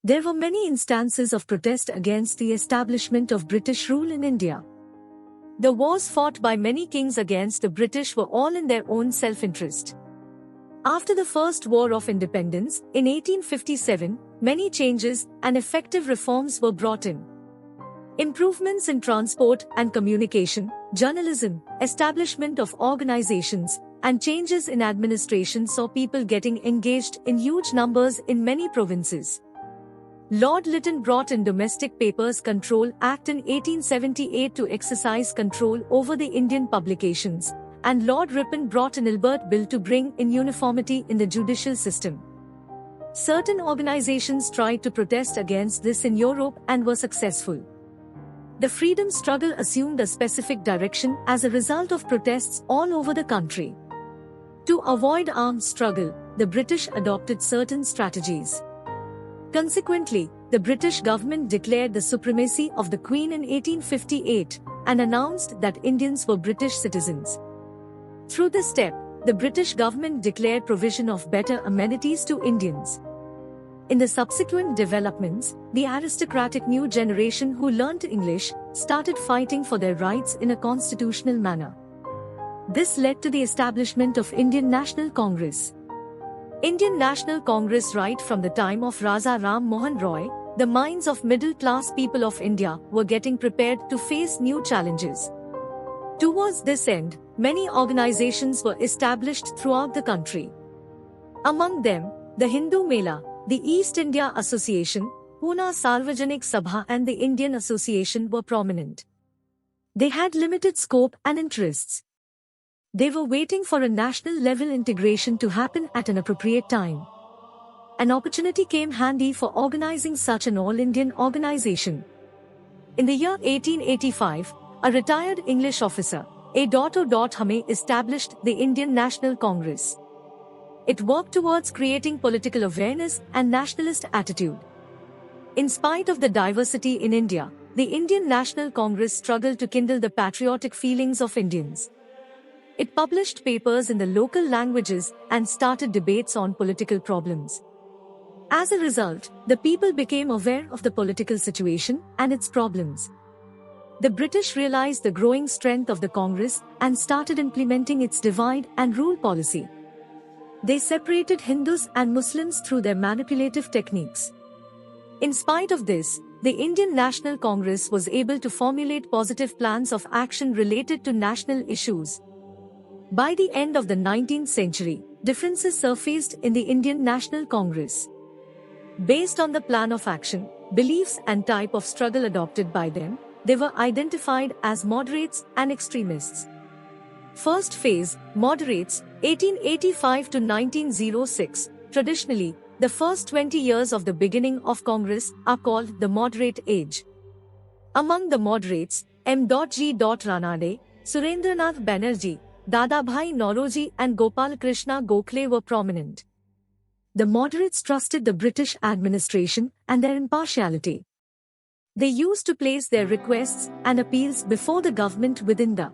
There were many instances of protest against the establishment of British rule in India. The wars fought by many kings against the British were all in their own self-interest. After the First War of Independence, in 1857, many changes and effective reforms were brought in. Improvements in transport and communication, journalism, establishment of organizations, and changes in administration saw people getting engaged in huge numbers in many provinces. Lord Lytton brought in Domestic Papers Control Act in 1878 to exercise control over the Indian publications, and Lord Ripon brought an Ilbert Bill to bring in uniformity in the judicial system. Certain organizations tried to protest against this in Europe and were successful. The freedom struggle assumed a specific direction as a result of protests all over the country. To avoid armed struggle, the British adopted certain strategies. Consequently, the British government declared the supremacy of the Queen in 1858 and announced that Indians were British citizens. Through this step, the British government declared provision of better amenities to Indians. In the subsequent developments, the aristocratic new generation who learnt English started fighting for their rights in a constitutional manner. This led to the establishment of Indian National Congress. Indian National Congress. Right from the time of Raja Ram Mohan Roy, the minds of middle-class people of India were getting prepared to face new challenges. Towards this end, many organizations were established throughout the country. Among them, the Hindu Mela, the East India Association, Pune Sarvajanik Sabha and the Indian Association were prominent. They had limited scope and interests. They were waiting for a national-level integration to happen at an appropriate time. An opportunity came handy for organizing such an all-Indian organization. In the year 1885, a retired English officer, A. O. Hame, established the Indian National Congress. It worked towards creating political awareness and nationalist attitude. In spite of the diversity in India, the Indian National Congress struggled to kindle the patriotic feelings of Indians. It published papers in the local languages and started debates on political problems. As a result, the people became aware of the political situation and its problems. The British realized the growing strength of the Congress and started implementing its divide and rule policy. They separated Hindus and Muslims through their manipulative techniques. In spite of this, the Indian National Congress was able to formulate positive plans of action related to national issues. By the end of the 19th century, differences surfaced in the Indian National Congress. Based on the plan of action, beliefs and type of struggle adopted by them, they were identified as moderates and extremists. First phase, moderates, 1885 to 1906. Traditionally, the first 20 years of the beginning of Congress are called the moderate age. Among the moderates, M. G. Ranade, Surendranath Banerjee, Dadabhai Nauroji and Gopal Krishna Gokhale were prominent. The moderates trusted the British administration and their impartiality. They used to place their requests and appeals before the government within the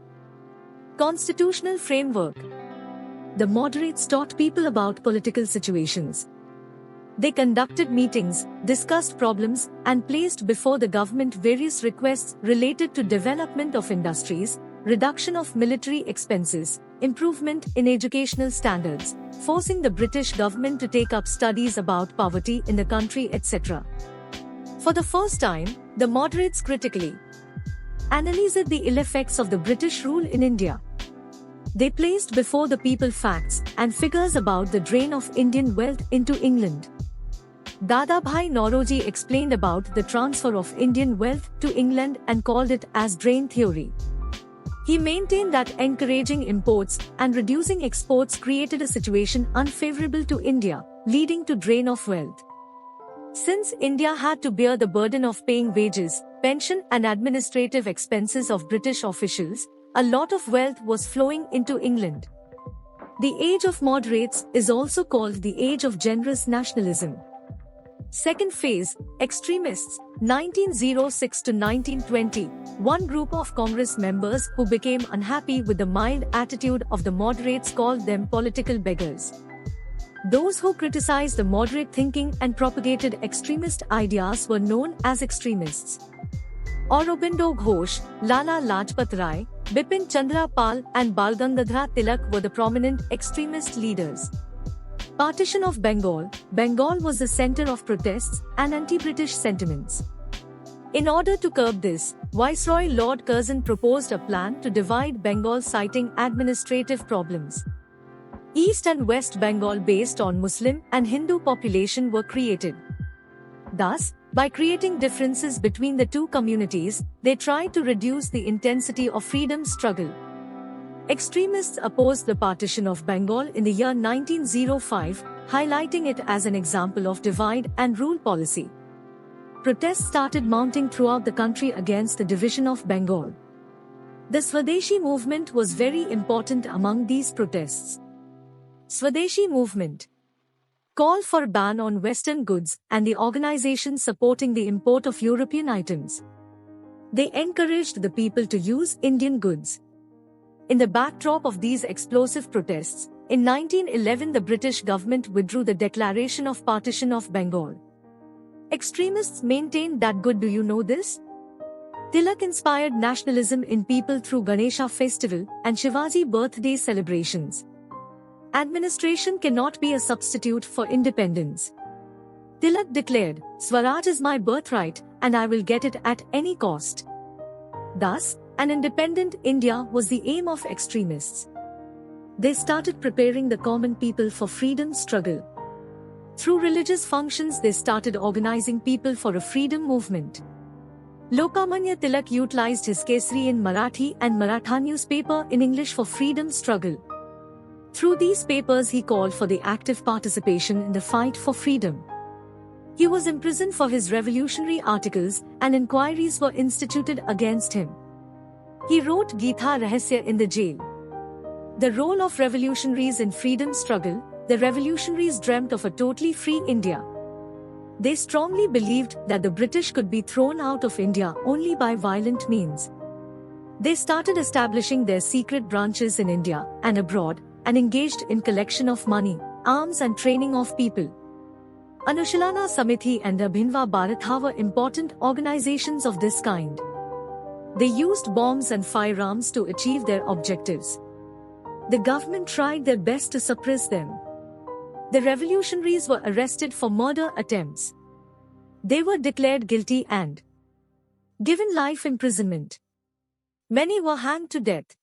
constitutional framework. The moderates taught people about political situations. They conducted meetings, discussed problems, and placed before the government various requests related to development of industries, reduction of military expenses, improvement in educational standards, forcing the British government to take up studies about poverty in the country, etc. For the first time, the moderates critically analyzed the ill effects of the British rule in India. They placed before the people facts and figures about the drain of Indian wealth into England. Dadabhai Nauroji explained about the transfer of Indian wealth to England and called it as drain theory. He maintained that encouraging imports and reducing exports created a situation unfavorable to India, leading to drain of wealth. Since India had to bear the burden of paying wages, pension and administrative expenses of British officials, a lot of wealth was flowing into England. The age of moderates is also called the age of generous nationalism. Second phase, extremists, 1906 to 1920, one group of Congress members who became unhappy with the mild attitude of the moderates called them political beggars. Those who criticized the moderate thinking and propagated extremist ideas were known as extremists. Aurobindo Ghosh, Lala Lajpat Rai, Bipin Chandra Pal and Bal Gangadhar Tilak were the prominent extremist leaders. Partition of Bengal. Bengal was the center of protests and anti-British sentiments. In order to curb this, Viceroy Lord Curzon proposed a plan to divide Bengal, citing administrative problems. East and West Bengal based on Muslim and Hindu population were created. Thus, by creating differences between the two communities, they tried to reduce the intensity of freedom struggle. Extremists opposed the partition of Bengal in the year 1905, highlighting it as an example of divide and rule policy. Protests started mounting throughout the country against the division of Bengal. The Swadeshi movement was very important among these protests. Swadeshi movement called for a ban on Western goods and the organization supporting the import of European items. They encouraged the people to use Indian goods. In the backdrop of these explosive protests, in 1911 the British government withdrew the declaration of partition of Bengal. Extremists maintained that good. Do you know this? Tilak inspired nationalism in people through Ganesha festival and Shivaji birthday celebrations. Administration cannot be a substitute for independence. Tilak declared, "Swaraj is my birthright, and I will get it at any cost." Thus, an independent India was the aim of extremists. They started preparing the common people for freedom struggle. Through religious functions they started organizing people for a freedom movement. Lokmanya Tilak utilized his Kesari in Marathi and Maratha newspaper in English for freedom struggle. Through these papers he called for the active participation in the fight for freedom. He was imprisoned for his revolutionary articles and inquiries were instituted against him. He wrote Geetha Rahasya in the jail. The role of revolutionaries in freedom struggle. The revolutionaries dreamt of a totally free India. They strongly believed that the British could be thrown out of India only by violent means. They started establishing their secret branches in India and abroad and engaged in collection of money, arms and training of people. Anushalana Samiti and Abhinava Bharatha were important organizations of this kind. They used bombs and firearms to achieve their objectives. The government tried their best to suppress them. The revolutionaries were arrested for murder attempts. They were declared guilty and given life imprisonment. Many were hanged to death.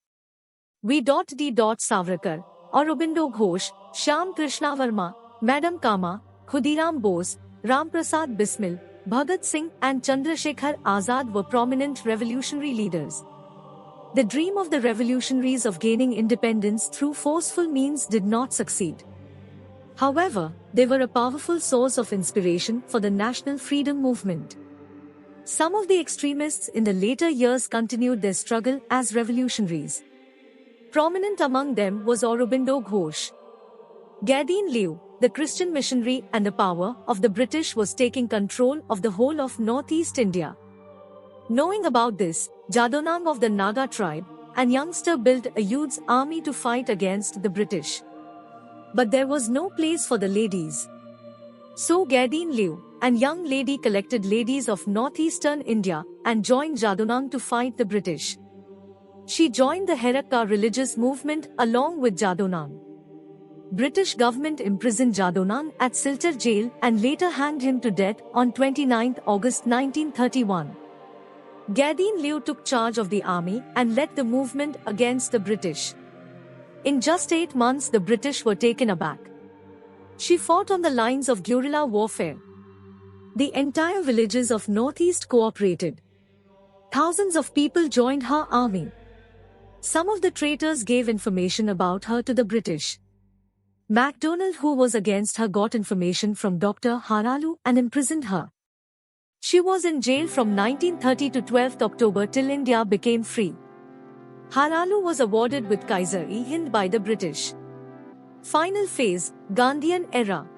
V.D. Savarkar, Aurobindo Ghosh, Shyam Krishna Verma, Madam Kama, Khudiram Bose, Ramprasad Bismil, Bhagat Singh and Chandrasekhar Azad were prominent revolutionary leaders. The dream of the revolutionaries of gaining independence through forceful means did not succeed. However, they were a powerful source of inspiration for the national freedom movement. Some of the extremists in the later years continued their struggle as revolutionaries. Prominent among them was Aurobindo Ghosh. Gadian Liu, the Christian missionary and the power of the British was taking control of the whole of northeast India. Knowing about this, Jadonang of the Naga tribe, and youngster built a huge army to fight against the British. But there was no place for the ladies. So Gadian Liu, and young lady collected ladies of northeastern India and joined Jadonang to fight the British. She joined the Herakka religious movement along with Jadonang. British government imprisoned Jadonang at Silchar jail and later hanged him to death on 29 August 1931. Gadian Liu took charge of the army and led the movement against the British. In just 8 months the British were taken aback. She fought on the lines of guerrilla warfare. The entire villages of Northeast cooperated. Thousands of people joined her army. Some of the traitors gave information about her to the British. MacDonald, who was against her, got information from Dr. Haralu and imprisoned her. She was in jail from 1930 to 12 October till India became free. Haralu was awarded with Kaiser-e-Hind by the British. Final phase, Gandhian era.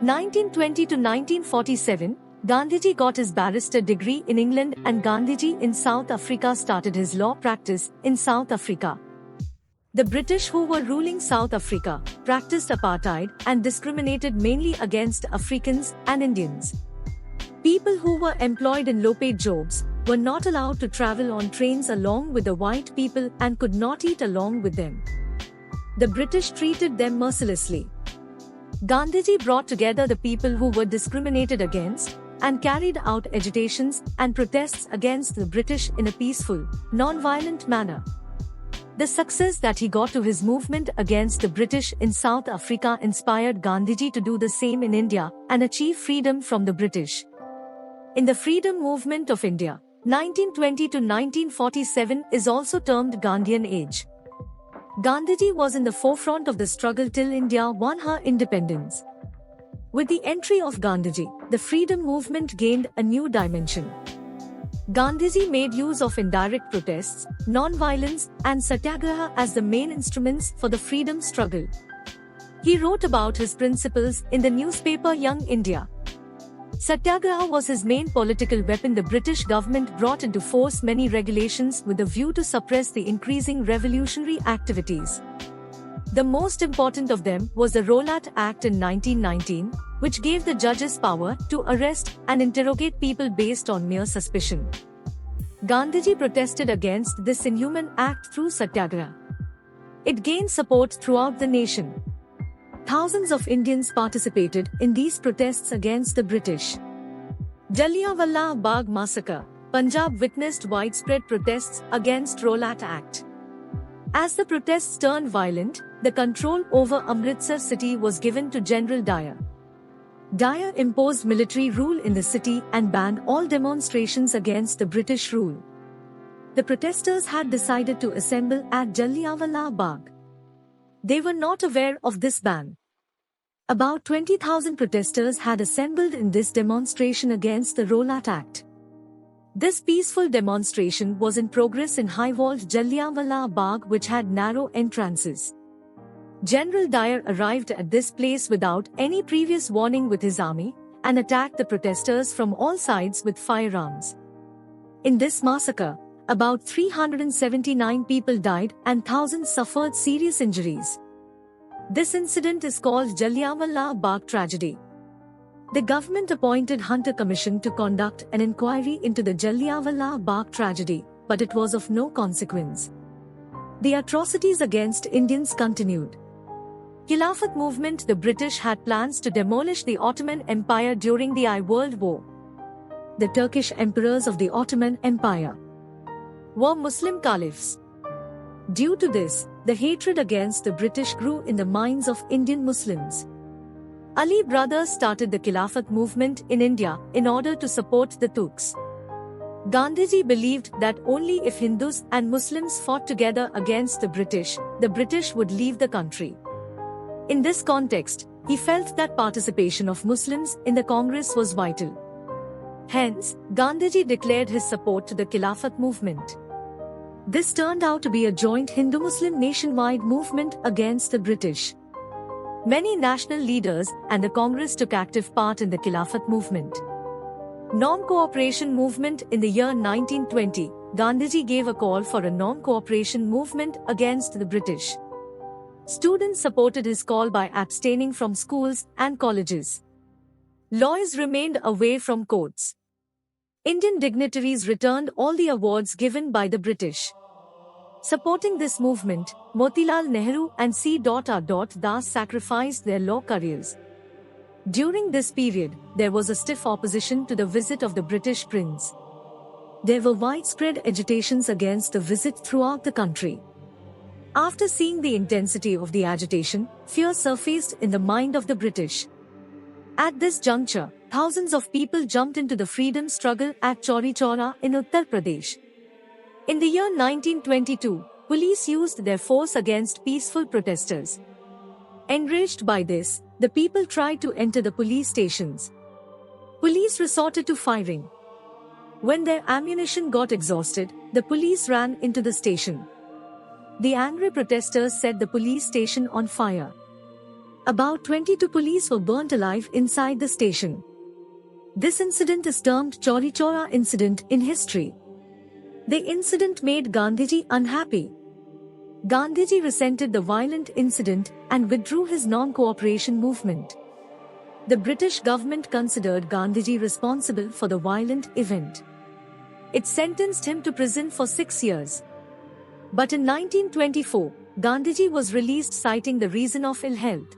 1920 to 1947, Gandhiji got his barrister degree in England and Gandhiji in South Africa started his law practice in South Africa. The British, who were ruling South Africa, practiced apartheid and discriminated mainly against Africans and Indians. People who were employed in low-paid jobs were not allowed to travel on trains along with the white people and could not eat along with them. The British treated them mercilessly. Gandhiji brought together the people who were discriminated against and carried out agitations and protests against the British in a peaceful, non-violent manner. The success that he got to his movement against the British in South Africa inspired Gandhiji to do the same in India and achieve freedom from the British. In the freedom movement of India, 1920 to 1947 is also termed Gandhian age. Gandhiji was in the forefront of the struggle till India won her independence. With the entry of Gandhiji, the freedom movement gained a new dimension. Gandhiji made use of indirect protests, non-violence, and satyagraha as the main instruments for the freedom struggle. He wrote about his principles in the newspaper Young India. Satyagraha was his main political weapon. The British government brought into force many regulations with a view to suppress the increasing revolutionary activities. The most important of them was the Rowlatt Act in 1919, which gave the judges power to arrest and interrogate people based on mere suspicion. Gandhiji protested against this inhuman act through Satyagraha. It gained support throughout the nation. Thousands of Indians participated in these protests against the British. Jallianwala Bagh massacre, Punjab witnessed widespread protests against Rowlatt Act. As the protests turned violent, the control over Amritsar city was given to General Dyer. Dyer imposed military rule in the city and banned all demonstrations against the British rule. The protesters had decided to assemble at Jallianwala Bagh. They were not aware of this ban. About 20,000 protesters had assembled in this demonstration against the Rowlatt Act. This peaceful demonstration was in progress in high-walled Jallianwala Bagh, which had narrow entrances. General Dyer arrived at this place without any previous warning with his army and attacked the protesters from all sides with firearms. In this massacre, about 379 people died and thousands suffered serious injuries. This incident is called Jallianwala Bagh tragedy. The government appointed Hunter Commission to conduct an inquiry into the Jallianwala Bagh tragedy, but it was of no consequence. The atrocities against Indians continued. Khilafat movement. The British had plans to demolish the Ottoman Empire during the I World War. The Turkish emperors of the Ottoman Empire were Muslim caliphs. Due to this, the hatred against the British grew in the minds of Indian Muslims. Ali brothers started the Khilafat movement in India in order to support the Turks. Gandhiji believed that only if Hindus and Muslims fought together against the British would leave the country. In this context, he felt that participation of Muslims in the Congress was vital. Hence, Gandhiji declared his support to the Khilafat movement. This turned out to be a joint Hindu-Muslim nationwide movement against the British. Many national leaders and the Congress took active part in the Khilafat movement. Non-cooperation movement. In the year 1920, Gandhiji gave a call for a non-cooperation movement against the British. Students supported his call by abstaining from schools and colleges. Lawyers remained away from courts. Indian dignitaries returned all the awards given by the British. Supporting this movement, Motilal Nehru and C. R. Das sacrificed their law careers. During this period, there was a stiff opposition to the visit of the British prince. There were widespread agitations against the visit throughout the country. After seeing the intensity of the agitation, fear surfaced in the mind of the British. At this juncture, thousands of people jumped into the freedom struggle at Chauri Chaura in Uttar Pradesh. In the year 1922, police used their force against peaceful protesters. Enraged by this, the people tried to enter the police stations. Police resorted to firing. When their ammunition got exhausted, the police ran into the station. The angry protesters set the police station on fire. About 22 police were burnt alive inside the station. This incident is termed Chauri Chaura incident in history. The incident made Gandhiji unhappy. Gandhiji resented the violent incident and withdrew his non-cooperation movement. The British government considered Gandhiji responsible for the violent event. It sentenced him to prison for 6 years. But in 1924, Gandhiji was released citing the reason of ill health.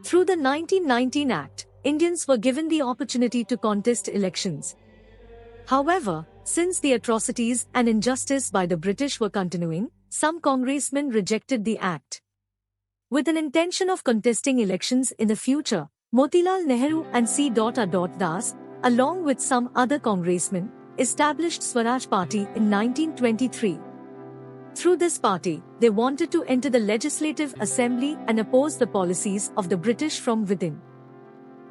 Through the 1919 Act, Indians were given the opportunity to contest elections. However, since the atrocities and injustice by the British were continuing, some congressmen rejected the act. With an intention of contesting elections in the future, Motilal Nehru and C. Das, along with some other congressmen, established Swaraj Party in 1923. Through this party, they wanted to enter the Legislative Assembly and oppose the policies of the British from within.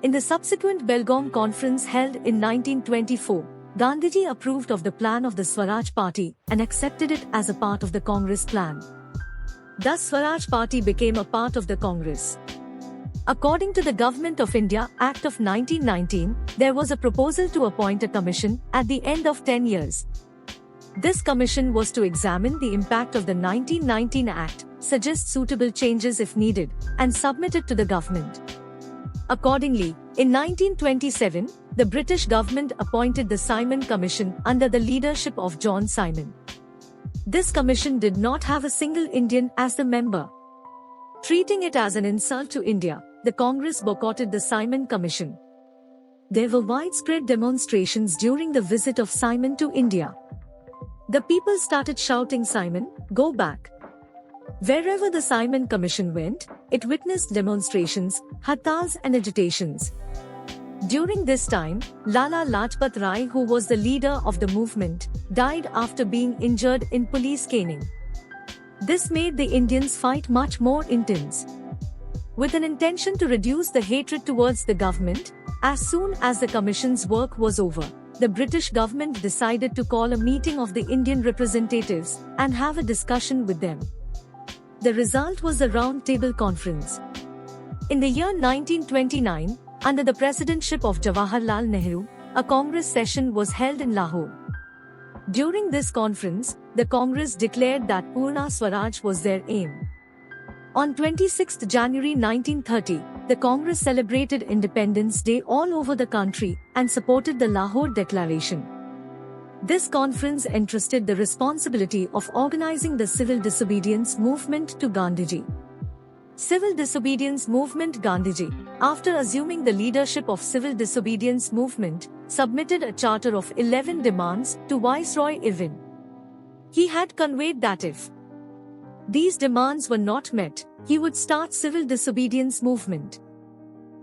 In the subsequent Belgaum Conference held in 1924, Gandhiji approved of the plan of the Swaraj Party and accepted it as a part of the Congress plan. Thus Swaraj Party became a part of the Congress. According to the Government of India Act of 1919, there was a proposal to appoint a commission at the end of 10 years. This commission was to examine the impact of the 1919 Act, suggest suitable changes if needed, and submit it to the government. Accordingly, in 1927, the British government appointed the Simon Commission under the leadership of John Simon. This commission did not have a single Indian as the member. Treating it as an insult to India, the Congress boycotted the Simon Commission. There were widespread demonstrations during the visit of Simon to India. The people started shouting, "Simon, go back." Wherever the Simon Commission went, it witnessed demonstrations, hartals and agitations. During this time, Lala Lajpat Rai, who was the leader of the movement, died after being injured in police caning. This made the Indians fight much more intense. With an intention to reduce the hatred towards the government, as soon as the commission's work was over, the British government decided to call a meeting of the Indian representatives and have a discussion with them. The result was the Round Table Conference. In the year 1929, under the presidency of Jawaharlal Nehru, a Congress session was held in Lahore. During this conference, the Congress declared that Purna Swaraj was their aim. On 26 January 1930, the Congress celebrated Independence Day all over the country and supported the Lahore Declaration. This conference entrusted the responsibility of organizing the civil disobedience movement to Gandhiji. Civil disobedience movement Gandhiji, after assuming the leadership of civil disobedience movement, submitted a charter of 11 demands to Viceroy Irwin. He had conveyed that if these demands were not met, he would start civil disobedience movement.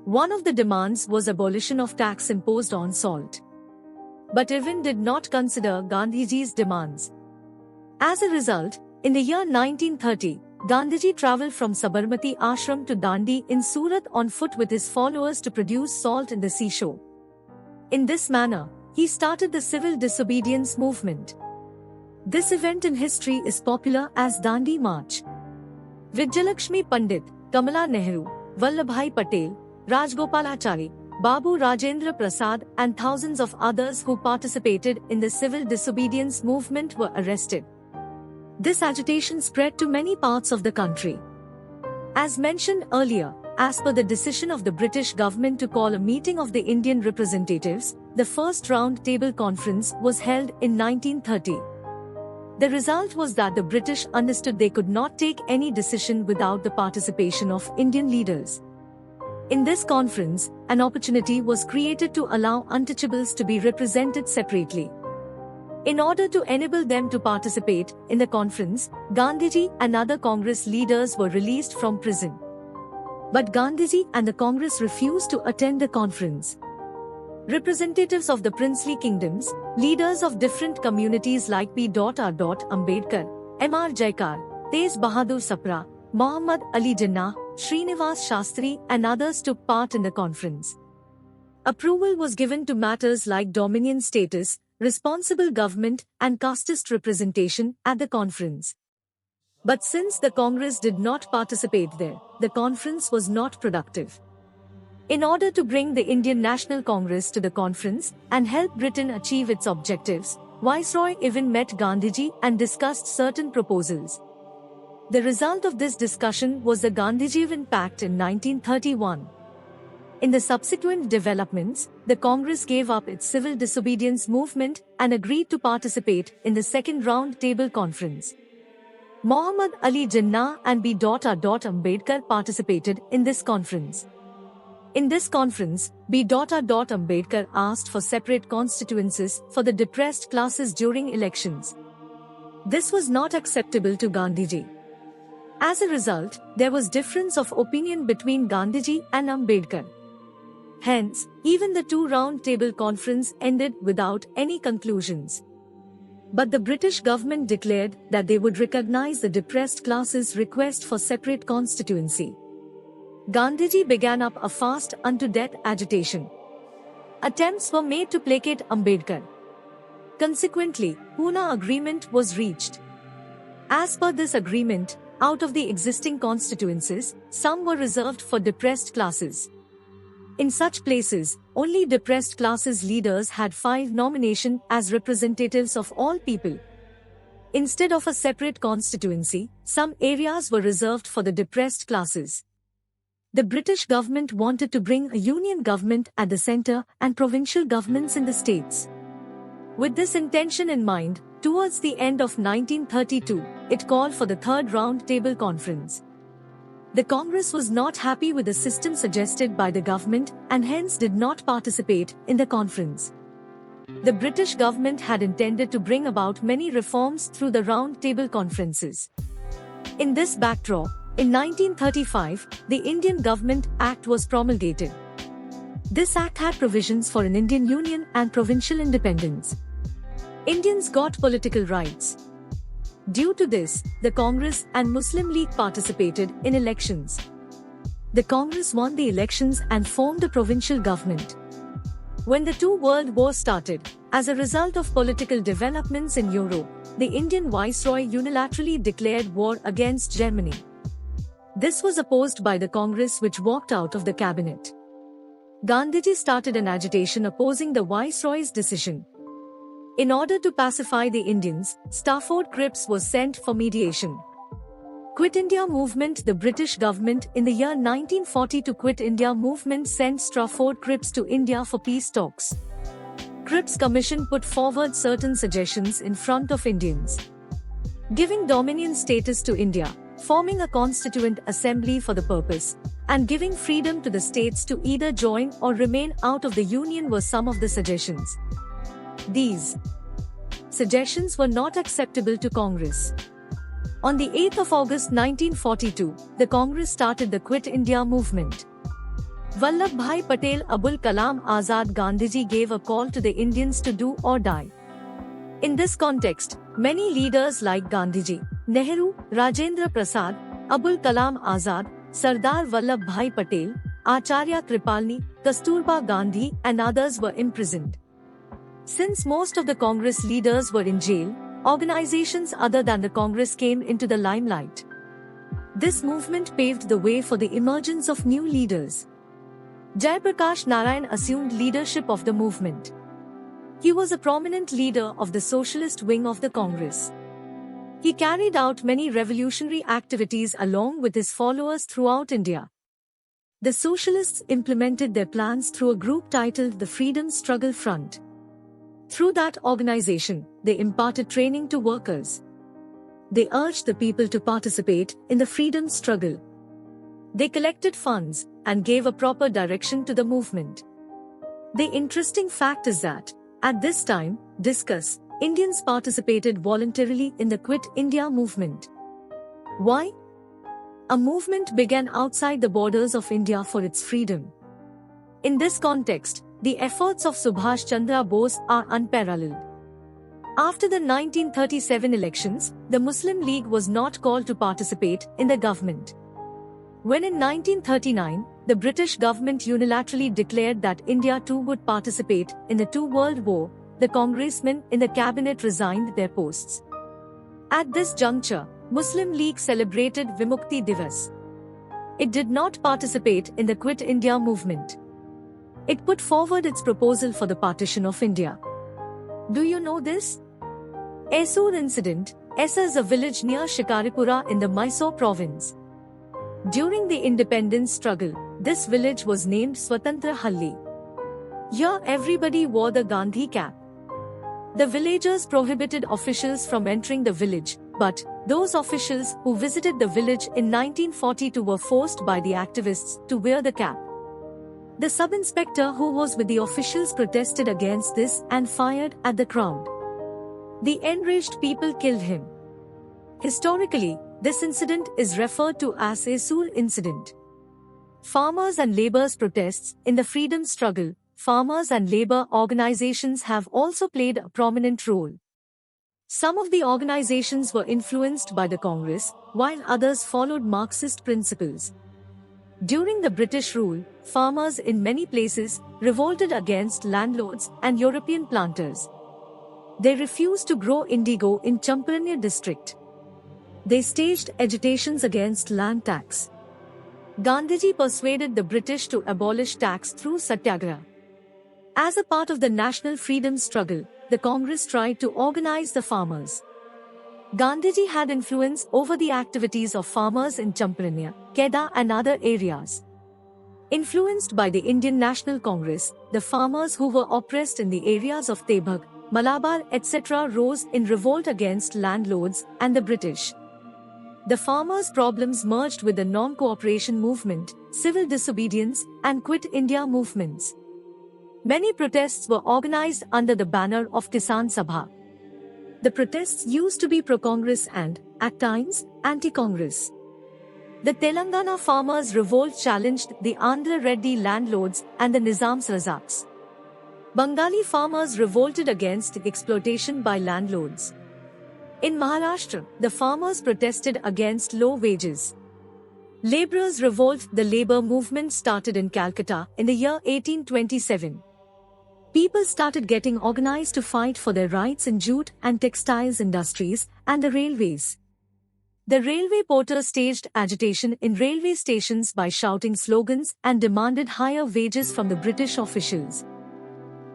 One of the demands was abolition of tax imposed on salt. But Irwin did not consider Gandhiji's demands. As a result, in the year 1930, Gandhiji travelled from Sabarmati Ashram to Dandi in Surat on foot with his followers to produce salt in the seashore. In this manner, he started the civil disobedience movement. This event in history is popular as Dandi March. Vidyalakshmi Pandit, Kamala Nehru, Vallabhbhai Patel, Rajgopalachari, Babu Rajendra Prasad and thousands of others who participated in the civil disobedience movement were arrested. This agitation spread to many parts of the country. As mentioned earlier, as per the decision of the British government to call a meeting of the Indian representatives, the first Round Table Conference was held in 1930. The result was that the British understood they could not take any decision without the participation of Indian leaders. In this conference, an opportunity was created to allow untouchables to be represented separately. In order to enable them to participate in the conference, Gandhiji and other Congress leaders were released from prison. But Gandhiji and the Congress refused to attend the conference. Representatives of the princely kingdoms, leaders of different communities like P. R. Ambedkar, M. R. Jaikar, Tez Bahadur Sapra, Muhammad Ali Jinnah, Srinivas Shastri and others took part in the conference. Approval was given to matters like dominion status, responsible government and casteist representation at the conference. But since the Congress did not participate there, the conference was not productive. In order to bring the Indian National Congress to the conference and help Britain achieve its objectives, Viceroy Irwin met Gandhiji and discussed certain proposals. The result of this discussion was the Gandhijian Pact in 1931. In the subsequent developments, the Congress gave up its civil disobedience movement and agreed to participate in the Second Round Table Conference. Muhammad Ali Jinnah and B. Ambedkar participated in this conference. In this conference, B. Ambedkar asked for separate constituencies for the depressed classes during elections. This was not acceptable to Gandhiji. As a result, there was difference of opinion between Gandhiji and Ambedkar. Hence, even the two round table conference ended without any conclusions. But the British government declared that they would recognize the depressed classes' request for separate constituency. Gandhiji began up a fast unto death agitation. Attempts were made to placate Ambedkar. Consequently, Pune Agreement was reached. As per this agreement, out of the existing constituencies, some were reserved for depressed classes. In such places, only depressed classes leaders had 5 nominations as representatives of all people. Instead of a separate constituency, some areas were reserved for the depressed classes. The British government wanted to bring a union government at the centre and provincial governments in the states. With this intention in mind, towards the end of 1932, it called for the Third Round Table Conference. The Congress was not happy with the system suggested by the government and hence did not participate in the conference. The British government had intended to bring about many reforms through the round table conferences. In this backdrop, in 1935, the Indian Government Act was promulgated. This act had provisions for an Indian Union and provincial independence. Indians got political rights. Due to this, the Congress and Muslim League participated in elections. The Congress won the elections and formed a provincial government. When the Two World Wars started, as a result of political developments in Europe, the Indian Viceroy unilaterally declared war against Germany. This was opposed by the Congress, which walked out of the cabinet. Gandhiji started an agitation opposing the Viceroy's decision. In order to pacify the Indians, Stafford Cripps was sent for mediation. Quit India Movement. The British government in the year 1940 to Quit India Movement sent Stafford Cripps to India for peace talks. Cripps' commission put forward certain suggestions in front of Indians. Giving dominion status to India, forming a constituent assembly for the purpose, and giving freedom to the states to either join or remain out of the union were some of the suggestions. These suggestions were not acceptable to Congress. On the 8th of August 1942, the Congress started the Quit India movement. Vallabhbhai Patel, Abul Kalam Azad, Gandhiji gave a call to the Indians to do or die. In this context, many leaders like Gandhiji, Nehru, Rajendra Prasad, Abul Kalam Azad, Sardar Vallabhbhai Patel, Acharya Kripalani, Kasturba Gandhi and others were imprisoned. Since most of the Congress leaders were in jail, organizations other than the Congress came into the limelight. This movement paved the way for the emergence of new leaders. Jayaprakash Narayan assumed leadership of the movement. He was a prominent leader of the socialist wing of the Congress. He carried out many revolutionary activities along with his followers throughout India. The socialists implemented their plans through a group titled the Freedom Struggle Front. Through that organization, they imparted training to workers. They urged the people to participate in the freedom struggle. They collected funds and gave a proper direction to the movement. The interesting fact is that, at this time, Indians participated voluntarily in the Quit India movement. Why? A movement began outside the borders of India for its freedom. In this context, the efforts of Subhash Chandra Bose are unparalleled. After the 1937 elections, the Muslim League was not called to participate in the government. When in 1939, the British government unilaterally declared that India too would participate in the Two World War, the congressmen in the cabinet resigned their posts. At this juncture, Muslim League celebrated Vimukti Divas. It did not participate in the Quit India movement. It put forward its proposal for the partition of India. Do you know this? Asoor incident, Essa is a village near Shikaripura in the Mysore province. During the independence struggle, this village was named Swatantra Halli. Here everybody wore the Gandhi cap. The villagers prohibited officials from entering the village, but those officials who visited the village in 1942 were forced by the activists to wear the cap. The sub-inspector who was with the officials protested against this and fired at the crowd. The enraged people killed him. Historically, this incident is referred to as a Sool incident. Farmers and laborers' protests in the freedom struggle. Farmers and labor organizations have also played a prominent role. Some of the organizations were influenced by the Congress, while others followed Marxist principles. During the British rule, farmers in many places revolted against landlords and European planters. They refused to grow indigo in Champaran district. They staged agitations against land tax. Gandhiji persuaded the British to abolish tax through satyagraha. As a part of the national freedom struggle, the Congress tried to organize the farmers. Gandhiji had influence over the activities of farmers in Champaran, Kheda and other areas. Influenced by the Indian National Congress, the farmers who were oppressed in the areas of Tebhag, Malabar etc. rose in revolt against landlords and the British. The farmers' problems merged with the non-cooperation movement, civil disobedience and Quit India movements. Many protests were organized under the banner of Kisan Sabha. The protests used to be pro-Congress and, at times, anti-Congress. The Telangana farmers' revolt challenged the Andhra Reddy landlords and the Nizam's Razaks. Bengali farmers revolted against exploitation by landlords. In Maharashtra, the farmers protested against low wages. Laborers' revolt. The labor movement started in Calcutta in the year 1827. People started getting organized to fight for their rights in jute and textiles industries and the railways. The railway porters staged agitation in railway stations by shouting slogans and demanded higher wages from the British officials.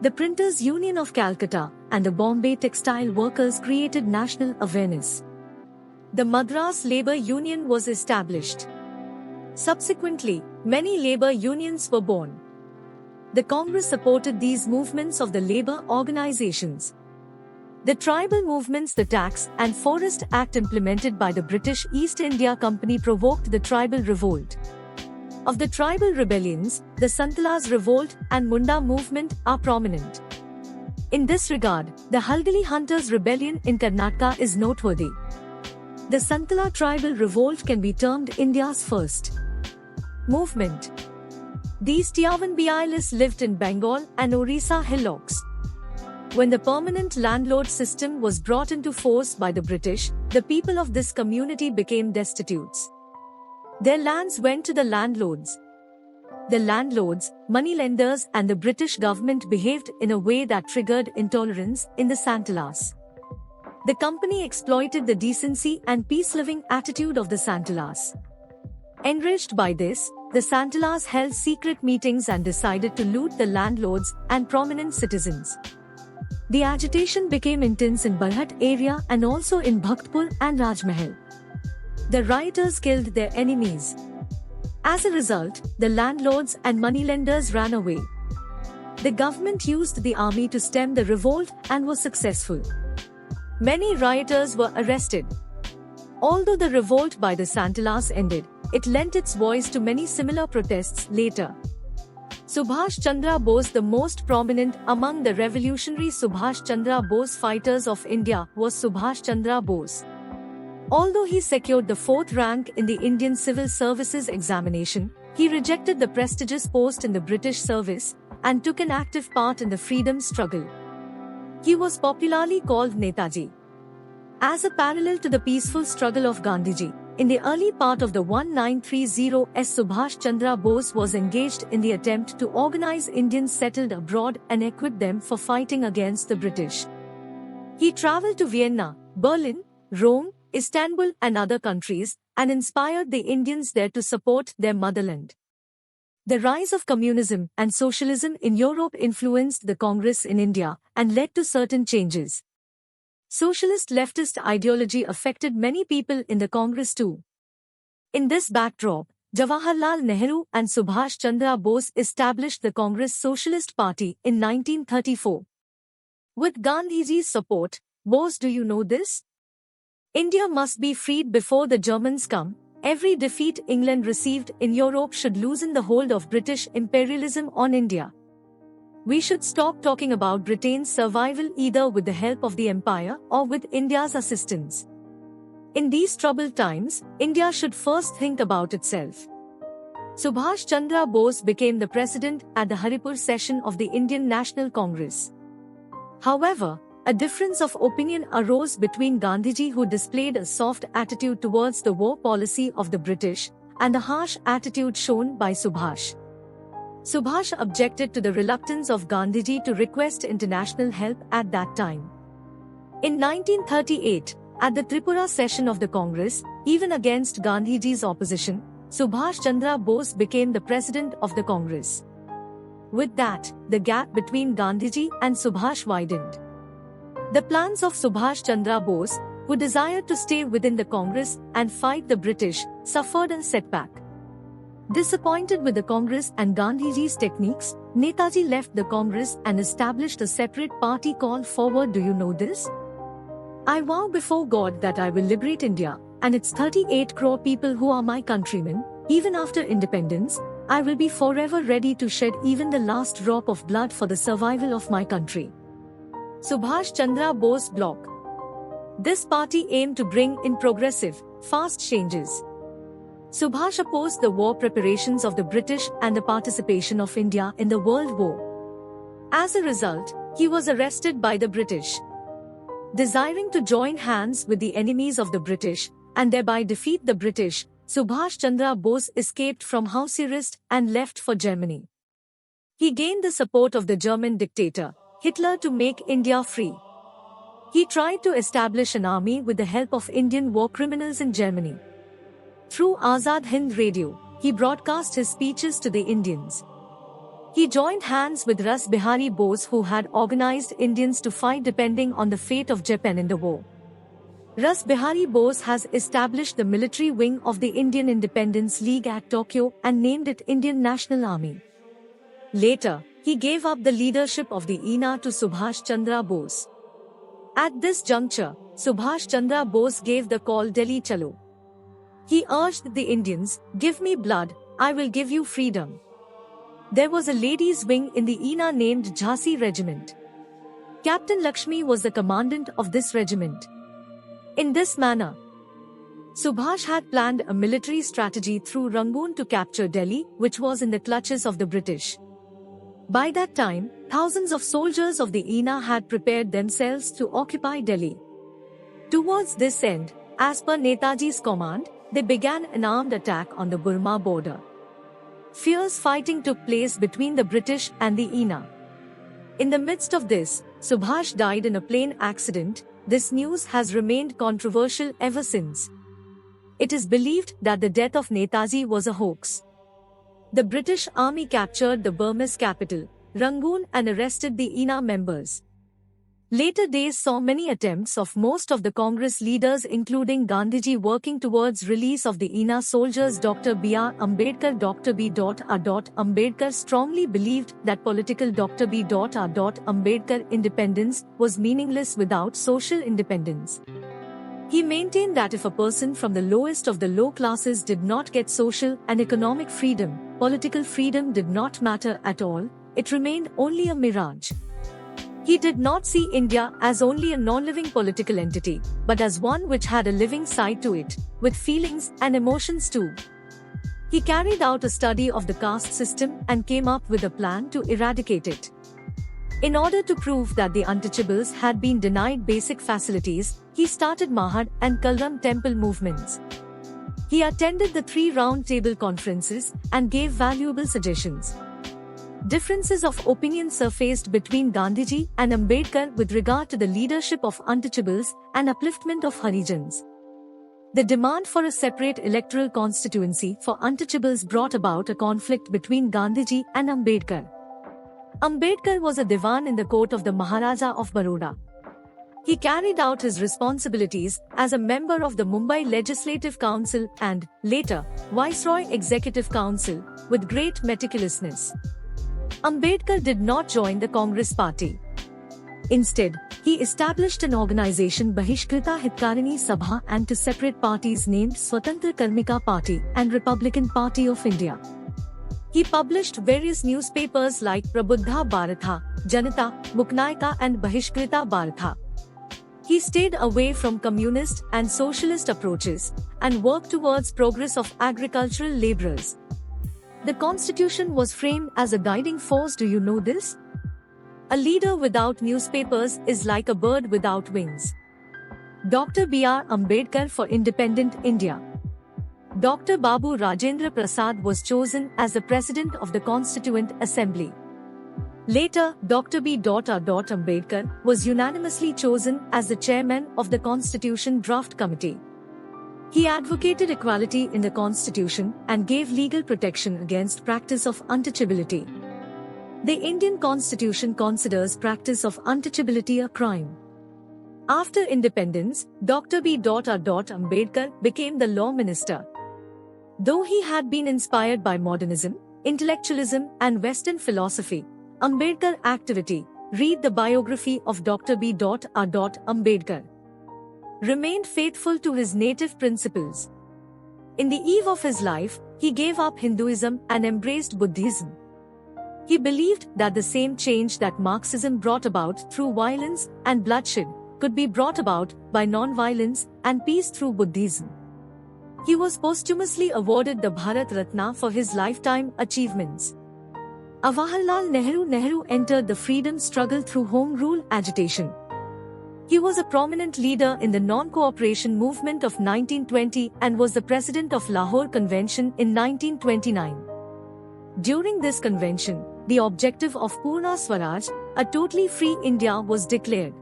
The Printers' Union of Calcutta and the Bombay textile workers created national awareness. The Madras Labour Union was established. Subsequently, many labor unions were born. The Congress supported these movements of the labor organizations. The tribal movements. The Tax and Forest Act implemented by the British East India Company provoked the tribal revolt. Of the tribal rebellions, the Santalas revolt and Munda movement are prominent. In this regard, the Halgali Hunters rebellion in Karnataka is noteworthy. The Santala tribal revolt can be termed India's first movement. These Tiavanbialis lived in Bengal and Orissa hillocks. When the permanent landlord system was brought into force by the British, the people of this community became destitute. Their lands went to the landlords. The landlords, moneylenders and the British government behaved in a way that triggered intolerance in the Santalas. The company exploited the decency and peace-loving attitude of the Santalas. Enraged by this, the Santalas held secret meetings and decided to loot the landlords and prominent citizens. The agitation became intense in Barhat area and also in Bhaktpur and Rajmahal. The rioters killed their enemies. As a result, the landlords and moneylenders ran away. The government used the army to stem the revolt and was successful. Many rioters were arrested. Although the revolt by the Santalas ended, it lent its voice to many similar protests later. Subhash Chandra Bose, the most prominent among the revolutionary Subhash Chandra Bose fighters of India, was Subhash Chandra Bose. Although he secured the 4th rank in the Indian Civil Services examination, he rejected the prestigious post in the British service and took an active part in the freedom struggle. He was popularly called Netaji. As a parallel to the peaceful struggle of Gandhiji, in the early part of the 1930s, Subhash Chandra Bose was engaged in the attempt to organize Indians settled abroad and equip them for fighting against the British. He traveled to Vienna, Berlin, Rome, Istanbul and other countries, and inspired the Indians there to support their motherland. The rise of communism and socialism in Europe influenced the Congress in India and led to certain changes. Socialist leftist ideology affected many people in the Congress too. In this backdrop, Jawaharlal Nehru and Subhash Chandra Bose established the Congress Socialist Party in 1934. With Gandhiji's support, Bose, do you know this? India must be freed before the Germans come. Every defeat England received in Europe should loosen the hold of British imperialism on India. We should stop talking about Britain's survival either with the help of the empire or with India's assistance. In these troubled times, India should first think about itself. Subhash Chandra Bose became the president at the Haripur session of the Indian National Congress. However, a difference of opinion arose between Gandhiji, who displayed a soft attitude towards the war policy of the British, and the harsh attitude shown by Subhash. Subhash objected to the reluctance of Gandhiji to request international help at that time. In 1938, at the Tripura session of the Congress, even against Gandhiji's opposition, Subhash Chandra Bose became the president of the Congress. With that, the gap between Gandhiji and Subhash widened. The plans of Subhash Chandra Bose, who desired to stay within the Congress and fight the British, suffered a setback. Disappointed with the Congress and Gandhiji's techniques, Netaji left the Congress and established a separate party called Forward. Do you know this? I vow before God that I will liberate India and its 38 crore people who are my countrymen. Even after independence, I will be forever ready to shed even the last drop of blood for the survival of my country. Subhash Chandra Bose Bloc. This party aimed to bring in progressive, fast changes. Subhash opposed the war preparations of the British and the participation of India in the World War. As a result, he was arrested by the British. Desiring to join hands with the enemies of the British, and thereby defeat the British, Subhash Chandra Bose escaped from house arrest and left for Germany. He gained the support of the German dictator, Hitler, to make India free. He tried to establish an army with the help of Indian war criminals in Germany. Through Azad Hind Radio, he broadcast his speeches to the Indians. He joined hands with Ras Bihari Bose, who had organized Indians to fight depending on the fate of Japan in the war. Ras Bihari Bose has established the military wing of the Indian Independence League at Tokyo and named it Indian National Army. Later, he gave up the leadership of the INA to Subhash Chandra Bose. At this juncture, Subhash Chandra Bose gave the call Delhi Chalo. He urged the Indians, "Give me blood, I will give you freedom." There was a ladies' wing in the INA named Jhansi Regiment. Captain Lakshmi was the commandant of this regiment. In this manner, Subhash had planned a military strategy through Rangoon to capture Delhi, which was in the clutches of the British. By that time, thousands of soldiers of the INA had prepared themselves to occupy Delhi. Towards this end, as per Netaji's command, they began an armed attack on the Burma border. Fierce fighting took place between the British and the INA. In the midst of this, Subhash died in a plane accident. This news has remained controversial ever since. It is believed that the death of Netaji was a hoax. The British Army captured the Burmese capital, Rangoon, and arrested the INA members. Later days saw many attempts of most of the Congress leaders, including Gandhiji, working towards release of the INA soldiers. Dr. B.R. Ambedkar. Dr. B.R. Ambedkar strongly believed that political Dr. B.R. Ambedkar independence was meaningless without social independence. He maintained that if a person from the lowest of the low classes did not get social and economic freedom, political freedom did not matter at all, it remained only a mirage. He did not see India as only a non-living political entity, but as one which had a living side to it, with feelings and emotions too. He carried out a study of the caste system and came up with a plan to eradicate it. In order to prove that the untouchables had been denied basic facilities, he started Mahad and Kalram temple movements. He attended the 3 round table conferences and gave valuable suggestions. Differences of opinion surfaced between Gandhiji and Ambedkar with regard to the leadership of untouchables and upliftment of Harijans. The demand for a separate electoral constituency for untouchables brought about a conflict between Gandhiji and Ambedkar. Ambedkar was a Diwan in the court of the Maharaja of Baroda. He carried out his responsibilities as a member of the Mumbai Legislative Council and, later, Viceroy Executive Council, with great meticulousness. Ambedkar did not join the Congress party. Instead, he established an organization Bahishkrita Hitkarini Sabha and two separate parties named Swatantra Karmika Party and Republican Party of India. He published various newspapers like Prabuddha Bharatha, Janata, Muknayaka and Bahishkrita Bharatha. He stayed away from communist and socialist approaches and worked towards progress of agricultural laborers. The constitution was framed as a guiding force. Do you know this? A leader without newspapers is like a bird without wings. Dr. B.R. Ambedkar for independent India. Dr. Babu Rajendra Prasad was chosen as the President of the Constituent Assembly. Later, Dr. B.R. Ambedkar was unanimously chosen as the Chairman of the Constitution Draft Committee. He advocated equality in the Constitution and gave legal protection against practice of untouchability. The Indian Constitution considers practice of untouchability a crime. After independence, Dr. B.R. Ambedkar became the Law Minister. Though he had been inspired by modernism, intellectualism and Western philosophy, Ambedkar activity, read the biography of Dr. B.R. Ambedkar, remained faithful to his native principles. In the eve of his life, he gave up Hinduism and embraced Buddhism. He believed that the same change that Marxism brought about through violence and bloodshed could be brought about by non-violence and peace through Buddhism. He was posthumously awarded the Bharat Ratna for his lifetime achievements. Jawaharlal Nehru entered the freedom struggle through Home Rule agitation. He was a prominent leader in the non-cooperation movement of 1920 and was the president of Lahore Convention in 1929. During this convention, the objective of Purna Swaraj, a totally free India, was declared.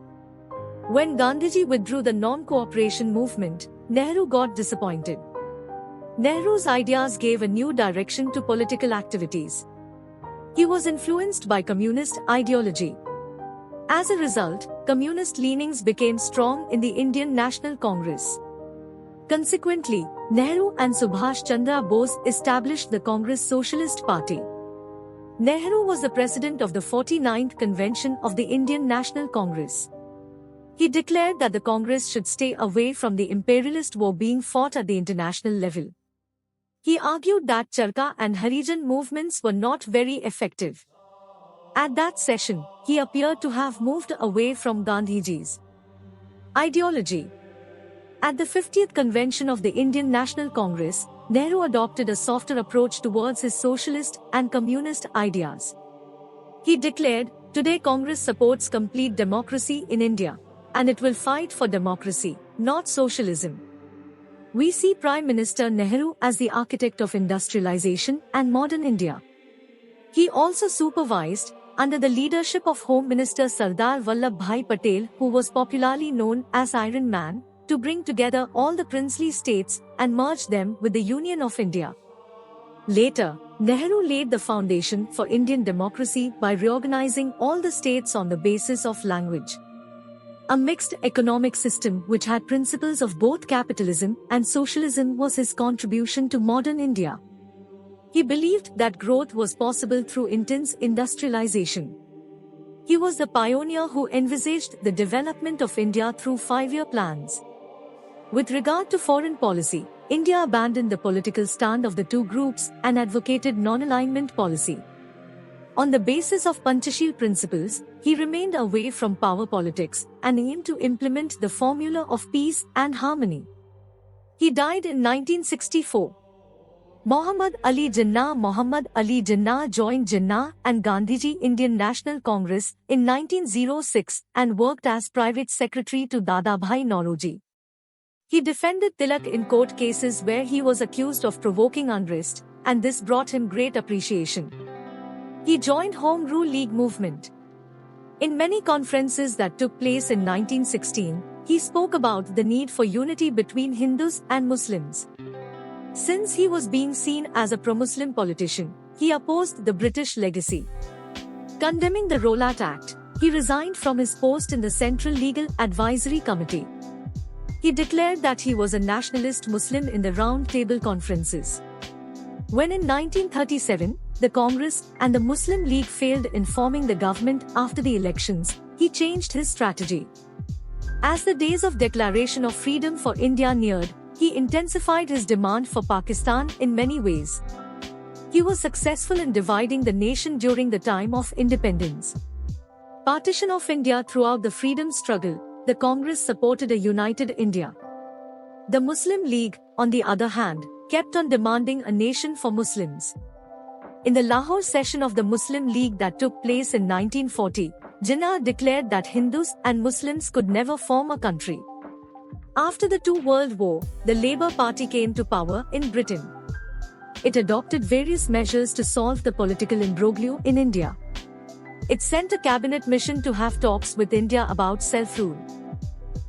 When Gandhiji withdrew the non-cooperation movement, Nehru got disappointed. Nehru's ideas gave a new direction to political activities. He was influenced by communist ideology. As a result, communist leanings became strong in the Indian National Congress. Consequently, Nehru and Subhash Chandra Bose established the Congress Socialist Party. Nehru was the president of the 49th Convention of the Indian National Congress. He declared that the Congress should stay away from the imperialist war being fought at the international level. He argued that Charkha and Harijan movements were not very effective. At that session, he appeared to have moved away from Gandhiji's ideology. At the 50th Convention of the Indian National Congress, Nehru adopted a softer approach towards his socialist and communist ideas. He declared, "Today Congress supports complete democracy in India, and it will fight for democracy, not socialism." We see Prime Minister Nehru as the architect of industrialization and modern India. He also supervised, under the leadership of Home Minister Sardar Vallabhbhai Patel, who was popularly known as Iron Man, to bring together all the princely states and merge them with the Union of India. Later, Nehru laid the foundation for Indian democracy by reorganizing all the states on the basis of language. A mixed economic system which had principles of both capitalism and socialism was his contribution to modern India. He believed that growth was possible through intense industrialization. He was the pioneer who envisaged the development of India through 5-year plans. With regard to foreign policy, India abandoned the political stand of the two groups and advocated non-alignment policy. On the basis of Panchasheel principles, he remained away from power politics and aimed to implement the formula of peace and harmony. He died in 1964. Muhammad Ali Jinnah joined Jinnah and Gandhiji Indian National Congress in 1906 and worked as private secretary to Dadabhai Nauroji. He defended Tilak in court cases where he was accused of provoking unrest, and this brought him great appreciation. He joined Home Rule League movement. In many conferences that took place in 1916, he spoke about the need for unity between Hindus and Muslims. Since he was being seen as a pro-Muslim politician, he opposed the British legacy. Condemning the Rowlatt Act, He resigned from his post in the Central Legal Advisory Committee. He declared that he was a nationalist Muslim in the Round Table conferences. When in 1937, the Congress and the Muslim League failed in forming the government after the elections, he changed his strategy. As the days of declaration of freedom for India neared, he intensified his demand for Pakistan in many ways. He was successful in dividing the nation during the time of independence. Partition of India. Throughout the freedom struggle, the Congress supported a united India. The Muslim League, on the other hand, kept on demanding a nation for Muslims. In the Lahore session of the Muslim League that took place in 1940, Jinnah declared that Hindus and Muslims could never form a country. After the Two World War, the Labour Party came to power in Britain. It adopted various measures to solve the political imbroglio in India. It sent a cabinet mission to have talks with India about self-rule.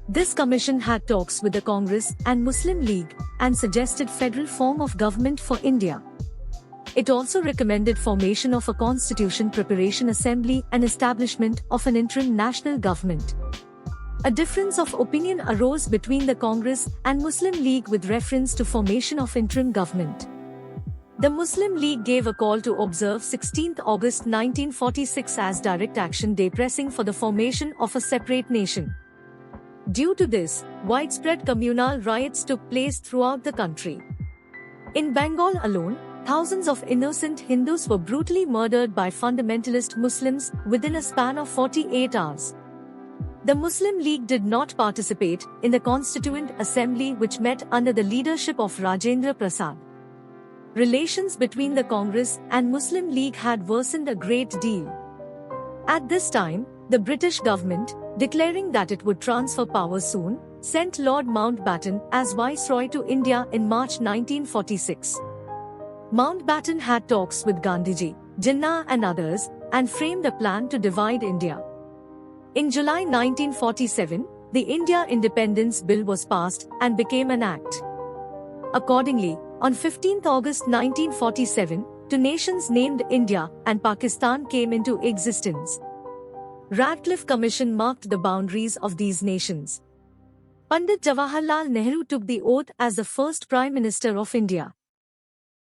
This commission had talks with the Congress and Muslim League and suggested federal form of government for India. It also recommended formation of a constitution preparation assembly and establishment of an interim national government. A difference of opinion arose between the Congress and Muslim League with reference to formation of interim government. The Muslim League gave a call to observe 16 August 1946 as Direct Action Day, pressing for the formation of a separate nation. Due to this, widespread communal riots took place throughout the country. In Bengal alone, thousands of innocent Hindus were brutally murdered by fundamentalist Muslims within a span of 48 hours. The Muslim League did not participate in the Constituent Assembly, which met under the leadership of Rajendra Prasad. Relations between the Congress and Muslim League had worsened a great deal. At this time, the British government, declaring that it would transfer power soon, sent Lord Mountbatten as Viceroy to India in March 1946. Mountbatten had talks with Gandhiji, Jinnah and others, and framed a plan to divide India. In July 1947, the India Independence Bill was passed and became an act. Accordingly, on 15 August 1947, two nations named India and Pakistan came into existence. Radcliffe Commission marked the boundaries of these nations. Pandit Jawaharlal Nehru took the oath as the first Prime Minister of India.